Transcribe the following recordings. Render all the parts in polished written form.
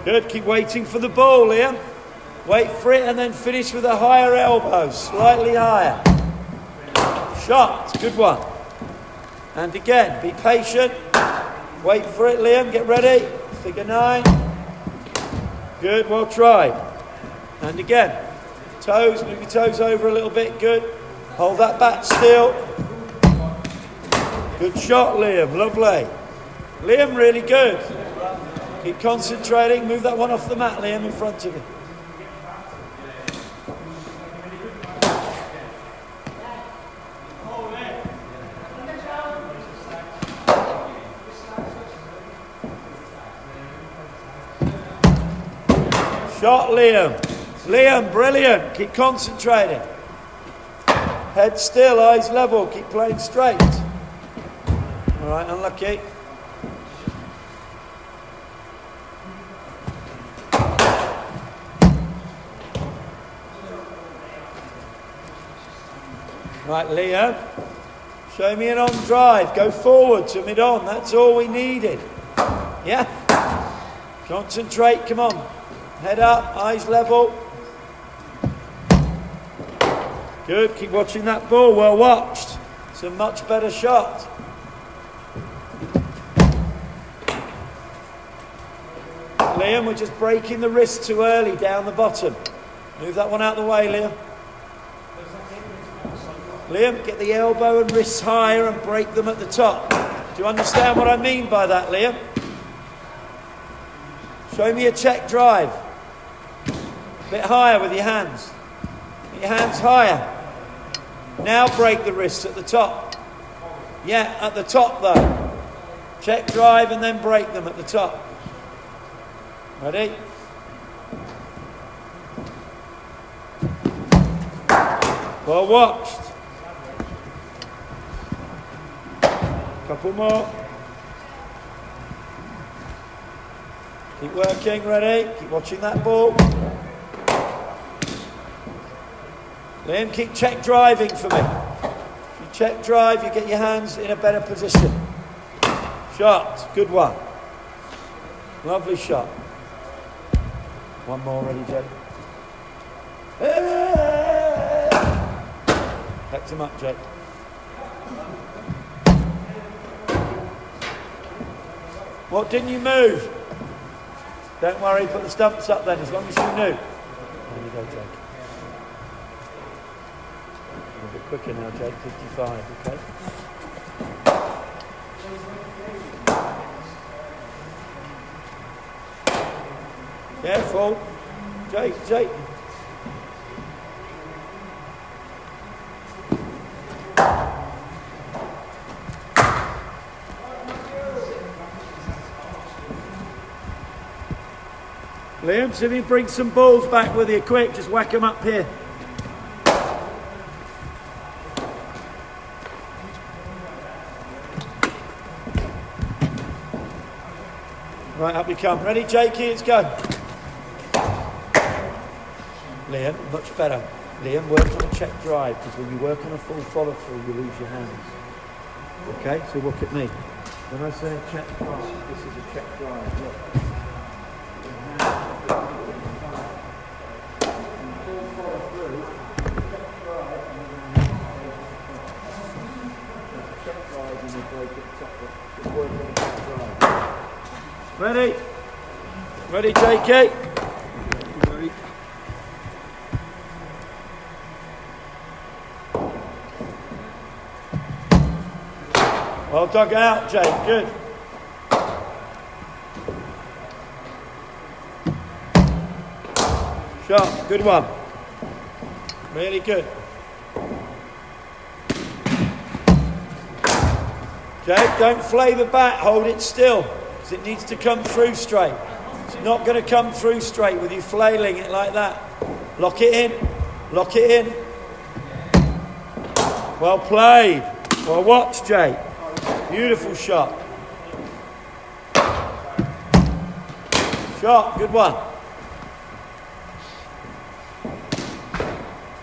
Good, keep waiting for the ball, Liam. Wait for it and then finish with a higher elbow, slightly higher. Shot, good one. And again, be patient. Wait for it, Liam, get ready. Figure 9. Good, well tried. And again, toes, move your toes over a little bit, good. Hold that bat still. Good shot, Liam, lovely. Liam, really good. Keep concentrating, move that one off the mat, Liam, in front of you. Shot, Liam. Liam, brilliant. Keep concentrating. Head still, eyes level. Keep playing straight. All right, unlucky. Right, Liam. Show me an on drive. Go forward to mid-on. That's all we needed. Yeah? Concentrate, come on. Head up, eyes level. Good, keep watching that ball, well watched. It's a much better shot. Liam, we're just breaking the wrist too early down the bottom. Move that one out of the way, Liam. Liam, get the elbow and wrists higher and break them at the top. Do you understand what I mean by that, Liam? Show me a check drive. A bit higher with your hands. Get your hands higher. Now break the wrists at the top. Yeah, at the top though. Check drive and then break them at the top. Ready? Well watched. Couple more. Keep working, ready? Keep watching that ball. Liam, keep check driving for me. If you check drive, you get your hands in a better position. Shot, good one. Lovely shot. One more, ready, Jake? Back him up, Jake. What didn't you move? Don't worry, put the stumps up then, as long as you knew. There you go, Jake. A little bit quicker now, Jake, 55, okay? Careful. Jake. Liam, see if you bring some balls back with you quick, just whack them up here. Right, up you come. Ready, Jakey? Let's go. Liam, much better. Liam, work on a check drive, because when you work on a full follow-through, you lose your hands. Okay, so look at me. When I say check drive, this is a check drive. Look. Ready? Ready, JK? Ready. Well dug out, Jake. Good. Sharp. Good one. Really good. Jake, don't flay the bat. Hold it still. It needs to come through straight. It's not going to come through straight with you flailing it like that. Lock it in. Lock it in. Well played. Well watched, Jake. Beautiful shot. Shot. Good one.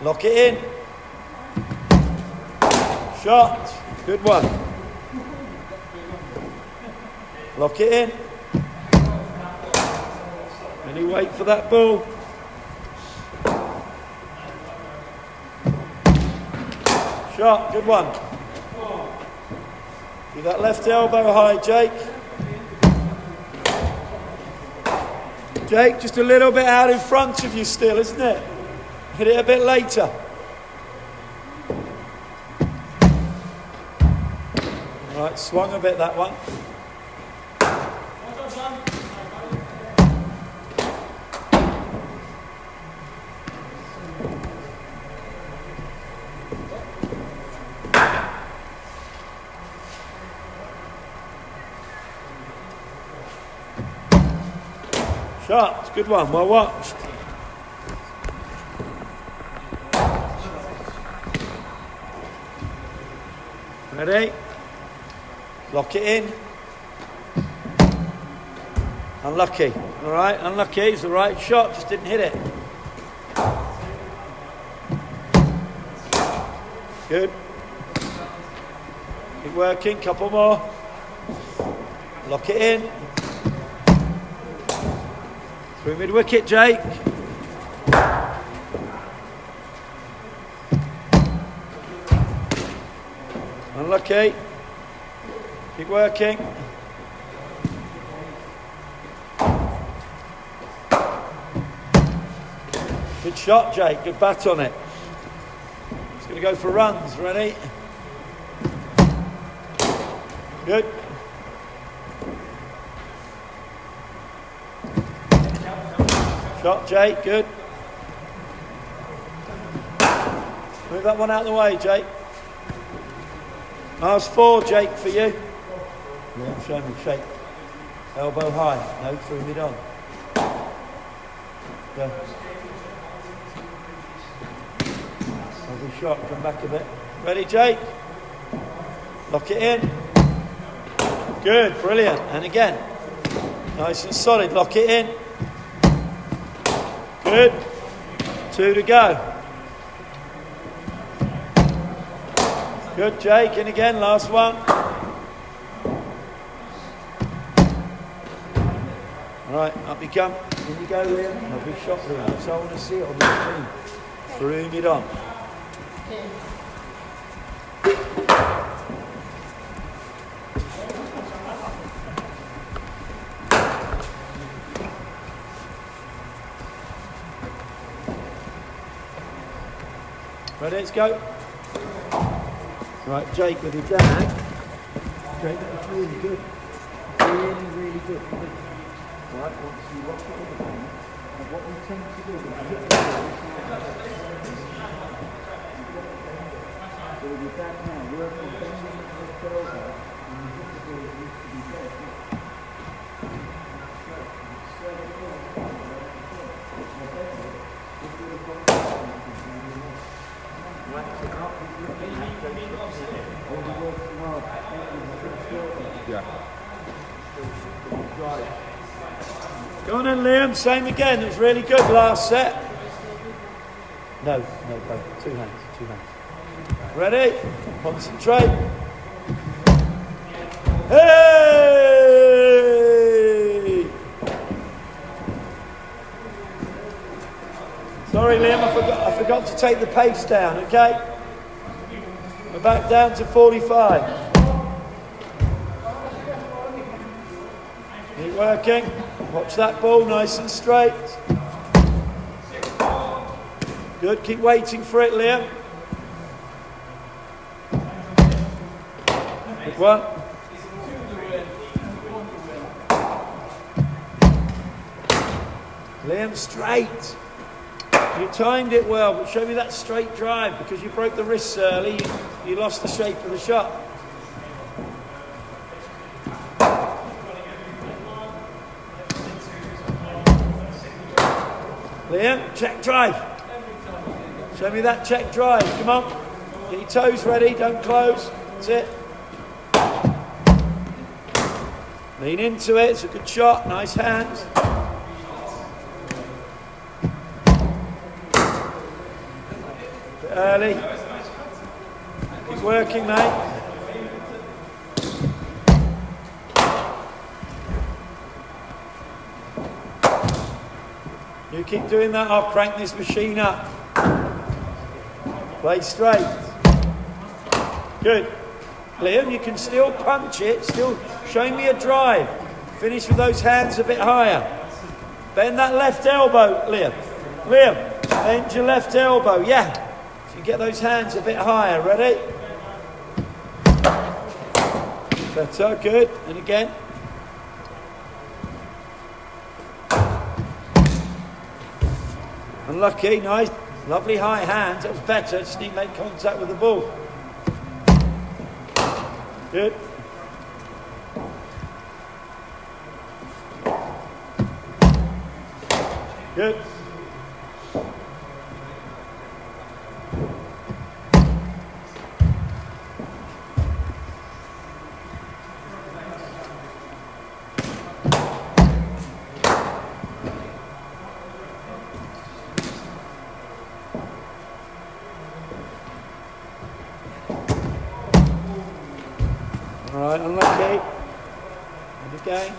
Lock it in. Shot. Good one. Lock it in. And you wait for that ball. Shot, good one. Keep that left elbow high, Jake. Jake, just a little bit out in front of you still, isn't it? Hit it a bit later. All right, swung a bit that one. Shot, good one, well watched. Ready? Lock it in. Unlucky, all right, unlucky, it's the right shot, just didn't hit it. Good. Keep working, couple more. Lock it in. Through mid-wicket, Jake. Unlucky. Keep working. Good shot, Jake. Good bat on it. It's going to go for runs. Ready? Good. Shot, Jake, good. Move that one out of the way, Jake. Last 4, Jake, for you. Yeah, show me, shake. Elbow high, no, through mid on. Go. Lovely shot, come back a bit. Ready, Jake? Lock it in. Good, brilliant. And again. Nice and solid, lock it in. Good. 2 to go. Good, Jake. And again, last one. All right, up you come. In you go, Liam. Lovely shot, Liam. That's all I want to see on the screen. Through mid on. Ready, let's go. Right, Jake with your dad. Jake, that was really good. Really, really good. Right, once you lock it in again, and what we tend to do is hit the ball. So with your dad now, work on bending the left elbow, and you hit the ball that used to be dead. Yeah. Go on then, Liam. Same again. It was really good last set. No, both. 2 hands. Ready? Concentrate. Hey! Sorry, Liam. I forgot to take the pace down. Okay. We're back down to 45. Keep working. Watch that ball, nice and straight. Good, keep waiting for it, Liam. Good one. Liam, straight. You timed it well, but show me that straight drive because you broke the wrists early. You lost the shape of the shot. Liam, check drive. Show me that check drive. Come on. Get your toes ready. Don't close. That's it. Lean into it. It's a good shot. Nice hands. Bit early. Keep working, mate. You keep doing that, I'll crank this machine up. Play straight. Good. Liam, you can still punch it, still show me a drive. Finish with those hands a bit higher. Bend that left elbow, Liam. Liam, bend your left elbow, yeah. So you get those hands a bit higher, ready? Better, good. And again. Unlucky, nice. Lovely high hands, that was better. Just need to make contact with the ball. Good. Good. All right, unlucky. And again.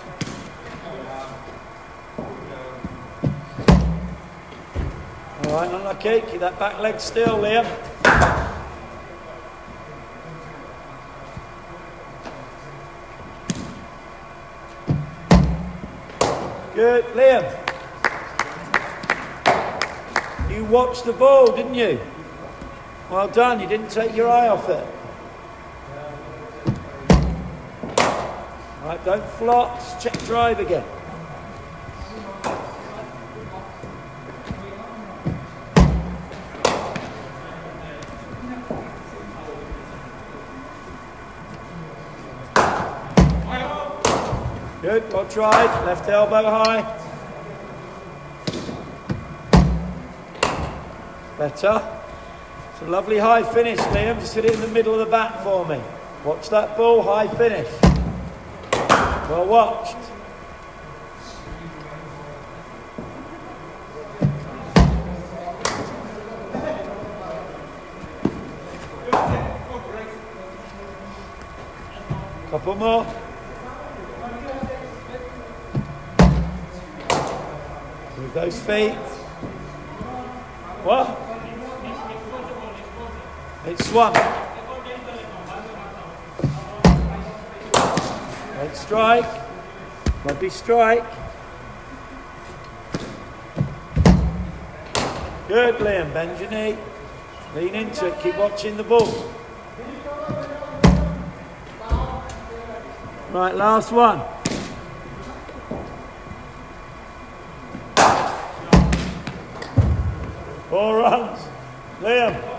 All right, unlucky. Keep that back leg still, Liam. Good, Liam. You watched the ball, didn't you? Well done, you didn't take your eye off it. All right, don't flop, just check drive again. Good, well tried, left elbow high. Better. It's a lovely high finish, Liam. Just hit it in the middle of the bat for me. Watch that ball, high finish. Well watched. Couple more. Move those feet. What? It swung. Right strike. Rugby strike. Good, Liam. Bend your knee. Lean into it. Keep watching the ball. Right, last one. Four runs. Liam.